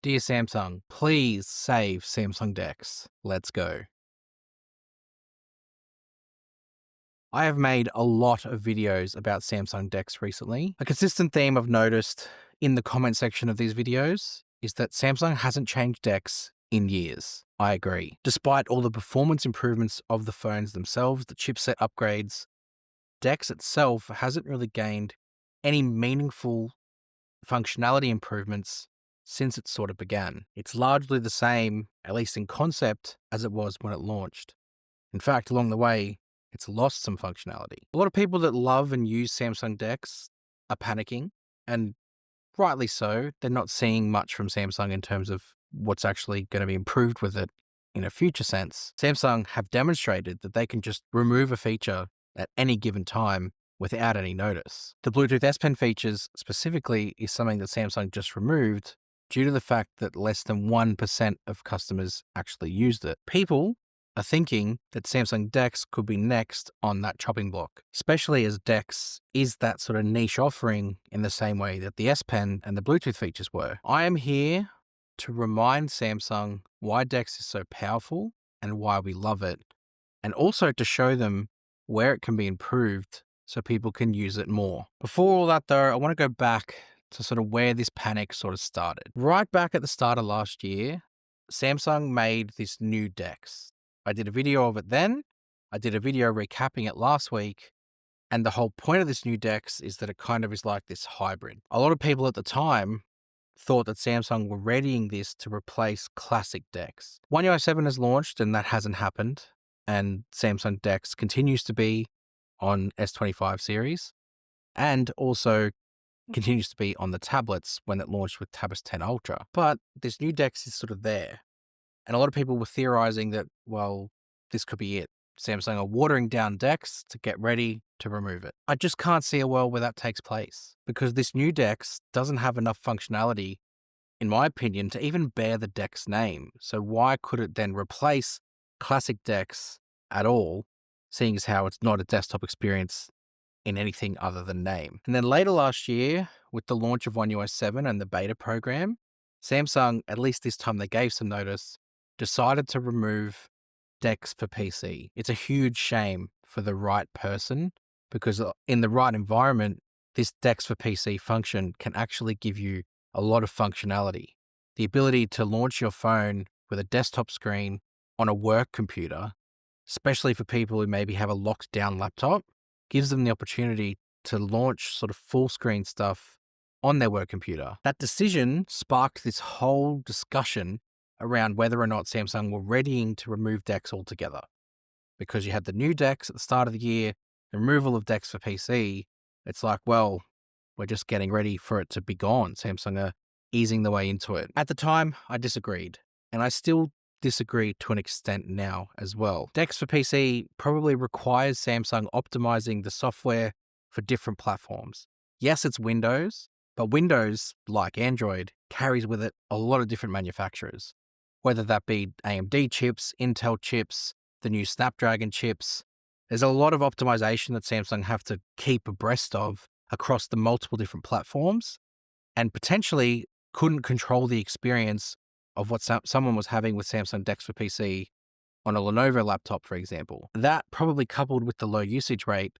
Dear Samsung, please save Samsung DeX. Let's go. I have made a lot of videos about Samsung DeX recently. A consistent theme I've noticed in the comment section of these videos is that Samsung hasn't changed DeX in years. I agree. Despite all the performance improvements of the phones themselves, the chipset upgrades, DeX itself hasn't really gained any meaningful functionality improvements since it sort of began. It's largely the same, at least in concept, as it was when it launched. In fact, along the way, it's lost some functionality. A lot of people that love and use Samsung DeX are panicking, and rightly so. They're not seeing much from Samsung in terms of what's actually going to be improved with it in a future sense. Samsung have demonstrated that they can just remove a feature at any given time without any notice. The Bluetooth S Pen features specifically is something that Samsung just removed due to the fact that less than 1% of customers actually used it. People are thinking that Samsung DeX could be next on that chopping block, especially as DeX is that sort of niche offering in the same way that the S Pen and the Bluetooth features were. I am here to remind Samsung why DeX is so powerful and why we love it, and also to show them where it can be improved so people can use it more. Before all that though, I want to go back to sort of where this panic sort of started. Right back at the start of last year, Samsung made this new DeX. I did a video of it then. I did a video recapping it last week. And the whole point of this new DeX is that it kind of is like this hybrid. A lot of people at the time thought that Samsung were readying this to replace classic DeX. One UI 7 has launched and that hasn't happened. And Samsung DeX continues to be on S25 series and also continues to be on the tablets when it launched with Tab S10 Ultra. But this new DeX is sort of there. And a lot of people were theorizing that, well, this could be it. Samsung are watering down DeX to get ready to remove it. I just can't see a world where that takes place because this new DeX doesn't have enough functionality, in my opinion, to even bear the DeX name. So why could it then replace classic DeX at all, seeing as how it's not a desktop experience in anything other than name? And then later last year, with the launch of One UI 7 and the beta program, Samsung, at least this time they gave some notice, decided to remove DeX for PC. It's a huge shame for the right person because in the right environment, this DeX for PC function can actually give you a lot of functionality. The ability to launch your phone with a desktop screen on a work computer, especially for people who maybe have a locked down laptop, gives them the opportunity to launch sort of full screen stuff on their work computer. That decision sparked this whole discussion around whether or not Samsung were readying to remove DeX altogether. Because you had the new DeX at the start of the year, the removal of DeX for PC, it's like, well, we're just getting ready for it to be gone. Samsung are easing the way into it. At the time, I disagreed, and I still disagree to an extent now as well. DeX for PC probably requires Samsung optimizing the software for different platforms. Yes, it's Windows, but Windows, like Android, carries with it a lot of different manufacturers, whether that be AMD chips, Intel chips, the new Snapdragon chips. There's a lot of optimization that Samsung have to keep abreast of across the multiple different platforms and potentially couldn't control the experience of what someone was having with Samsung DeX for PC on a Lenovo laptop, for example. That probably coupled with the low usage rate,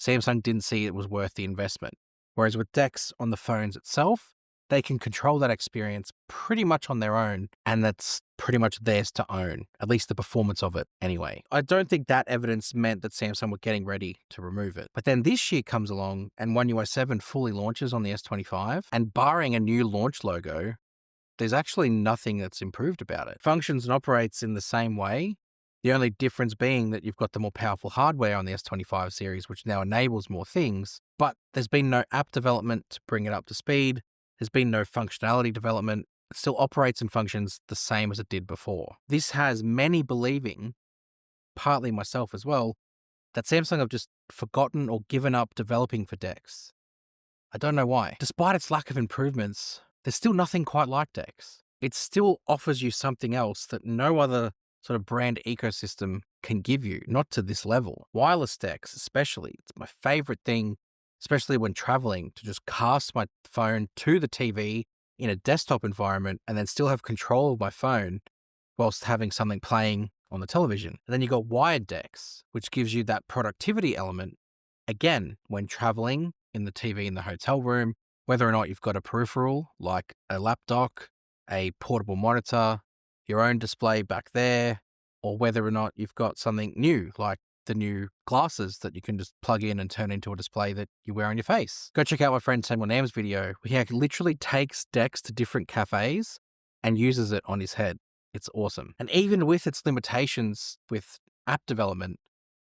Samsung didn't see it was worth the investment. Whereas with DeX on the phones itself, they can control that experience pretty much on their own, and that's pretty much theirs to own, at least the performance of it anyway. I don't think that evidence meant that Samsung were getting ready to remove it. But then this year comes along and One UI 7 fully launches on the S25, and barring a new launch logo, there's actually nothing that's improved about it. Functions and operates in the same way. The only difference being that you've got the more powerful hardware on the S25 series, which now enables more things, but there's been no app development to bring it up to speed. There's been no functionality development. It still operates and functions the same as it did before. This has many believing, partly myself as well, that Samsung have just forgotten or given up developing for DeX. I don't know why. Despite its lack of improvements, there's still nothing quite like DeX. It still offers you something else that no other sort of brand ecosystem can give you, not to this level. Wireless DeX especially, it's my favorite thing, especially when traveling, to just cast my phone to the TV in a desktop environment and then still have control of my phone whilst having something playing on the television. And then you got wired DeX, which gives you that productivity element, again, when traveling in the TV in the hotel room, whether or not you've got a peripheral like a lap dock, a portable monitor, your own display back there, or whether or not you've got something new like the new glasses that you can just plug in and turn into a display that you wear on your face. Go check out my friend Samuel Nam's video. He literally takes DeX to different cafes and uses it on his head. It's awesome. And even with its limitations with app development,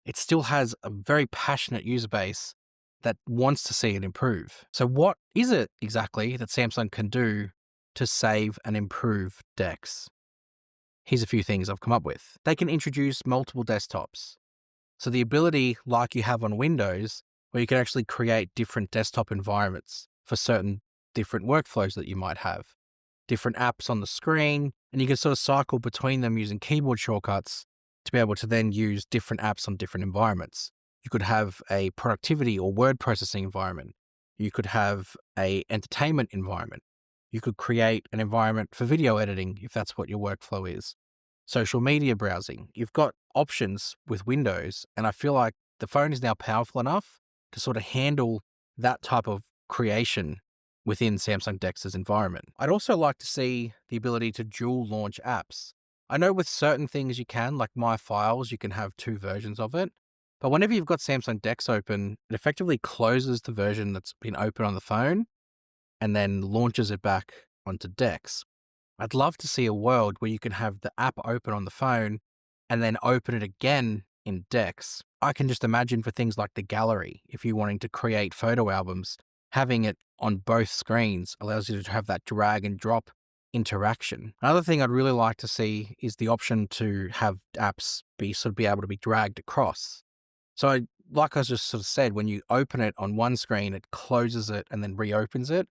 it still has a very passionate user base that wants to see it improve. So what is it exactly that Samsung can do to save and improve DeX? Here's a few things I've come up with. They can introduce multiple desktops. So the ability, like you have on Windows, where you can actually create different desktop environments for certain different workflows that you might have, different apps on the screen, and you can sort of cycle between them using keyboard shortcuts to be able to then use different apps on different environments. You could have a productivity or word processing environment. You could have a entertainment environment. You could create an environment for video editing if that's what your workflow is. Social media browsing. You've got options with Windows, and I feel like the phone is now powerful enough to sort of handle that type of creation within Samsung DeX's environment. I'd also like to see the ability to dual launch apps. I know with certain things you can, like My Files, you can have two versions of it. But whenever you've got Samsung DeX open, it effectively closes the version that's been open on the phone and then launches it back onto DeX. I'd love to see a world where you can have the app open on the phone and then open it again in DeX. I can just imagine for things like the gallery, if you're wanting to create photo albums, having it on both screens allows you to have that drag and drop interaction. Another thing I'd really like to see is the option to have apps be able to be dragged across. So like I just sort of said, when you open it on one screen, it closes it and then reopens it.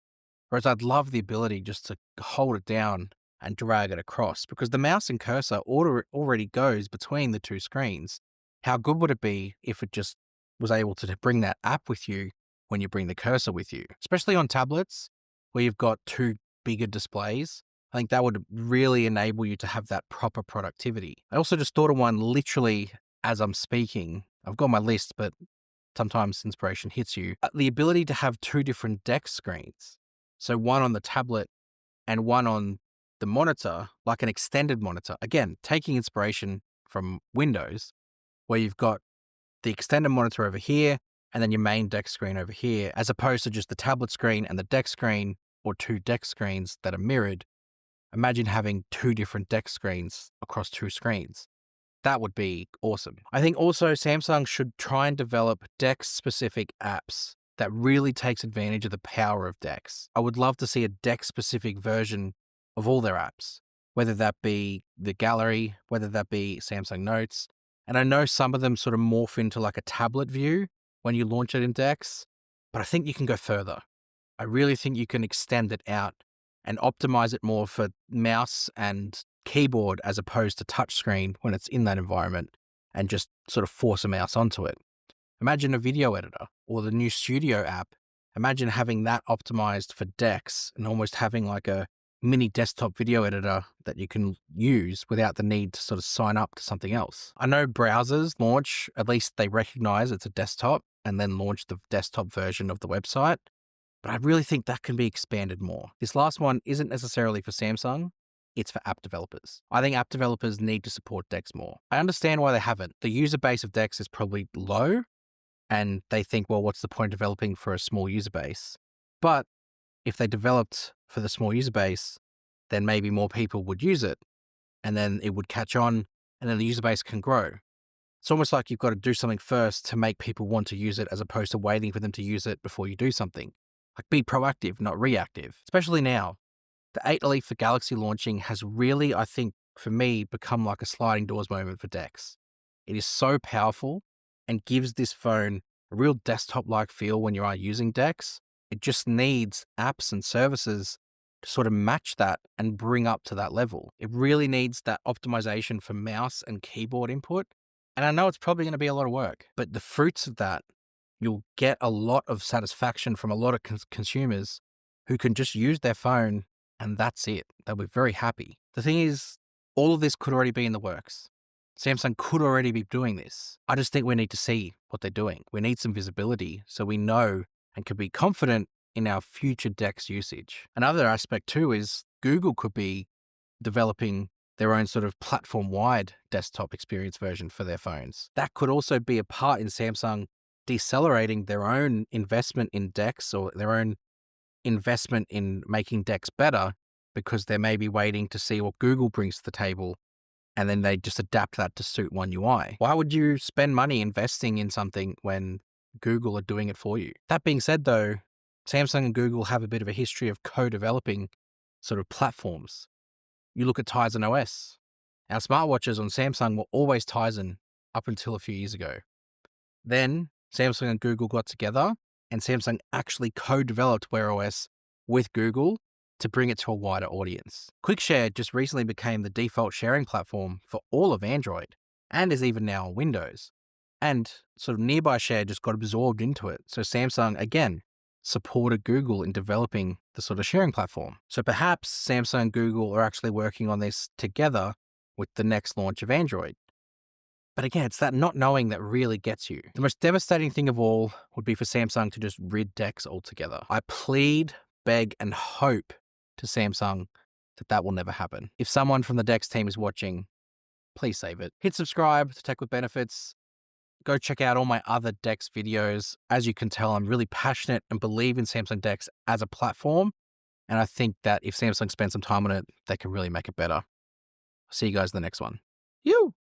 Whereas I'd love the ability just to hold it down and drag it across, because the mouse and cursor already goes between the two screens. How good would it be if it just was able to bring that app with you when you bring the cursor with you, especially on tablets where you've got two bigger displays? I think that would really enable you to have that proper productivity. I also just thought of one literally as I'm speaking. I've got my list, but sometimes inspiration hits you. The ability to have two different DeX screens. So one on the tablet and one on the monitor, like an extended monitor. Again, taking inspiration from Windows, where you've got the extended monitor over here and then your main DeX screen over here, as opposed to just the tablet screen and the DeX screen, or two DeX screens that are mirrored. Imagine having two different DeX screens across two screens. That would be awesome. I think also Samsung should try and develop DeX-specific apps that really takes advantage of the power of DeX. I would love to see a DeX-specific version of all their apps, whether that be the gallery, whether that be Samsung Notes. And I know some of them sort of morph into like a tablet view when you launch it in DeX, but I think you can go further. I really think you can extend it out and optimize it more for mouse and keyboard as opposed to touchscreen when it's in that environment, and just sort of force a mouse onto it. Imagine a video editor or the new Studio app. Imagine having that optimized for DeX and almost having like a mini desktop video editor that you can use without the need to sort of sign up to something else. I know browsers launch, at least they recognize it's a desktop and then launch the desktop version of the website. But I really think that can be expanded more. This last one isn't necessarily for Samsung. It's for app developers. I think app developers need to support DeX more. I understand why they haven't. The user base of DeX is probably low, and they think, well, what's the point of developing for a small user base? But if they developed for the small user base, then maybe more people would use it, and then it would catch on, and then the user base can grow. It's almost like you've got to do something first to make people want to use it, as opposed to waiting for them to use it before you do something. Like, be proactive, not reactive, especially now. The 8 Elite for Galaxy launching has really, I think, for me, become like a sliding doors moment for DeX. It is so powerful and gives this phone a real desktop-like feel when you are using DeX. It just needs apps and services to sort of match that and bring up to that level. It really needs that optimization for mouse and keyboard input. And I know it's probably going to be a lot of work, but the fruits of that, you'll get a lot of satisfaction from a lot of consumers who can just use their phone and that's it. They'll be very happy. The thing is, all of this could already be in the works. Samsung could already be doing this. I just think we need to see what they're doing. We need some visibility so we know and can be confident in our future DeX usage. Another aspect too is Google could be developing their own sort of platform-wide desktop experience version for their phones. That could also be a part in Samsung decelerating their own investment in DeX or their own investment in making DeX better because they're maybe waiting to see what Google brings to the table and then they just adapt that to suit One UI. Why would you spend money investing in something when Google are doing it for you? That being said though, Samsung and Google have a bit of a history of co-developing sort of platforms. You look at Tizen OS. Our smartwatches on Samsung were always Tizen up until a few years ago. Then Samsung and Google got together and Samsung actually co-developed Wear OS with Google to bring it to a wider audience. QuickShare just recently became the default sharing platform for all of Android and is even now on Windows. And sort of Nearby Share just got absorbed into it. So Samsung, again, supported Google in developing the sort of sharing platform. So perhaps Samsung and Google are actually working on this together with the next launch of Android. But again, it's that not knowing that really gets you. The most devastating thing of all would be for Samsung to just rid DeX altogether. I plead, beg, and hope to Samsung that that will never happen. If someone from the DeX team is watching, please save it. Hit subscribe to Tech with Benefits. Go check out all my other DeX videos. As you can tell, I'm really passionate and believe in Samsung DeX as a platform. And I think that if Samsung spends some time on it, they can really make it better. I'll see you guys in the next one. You!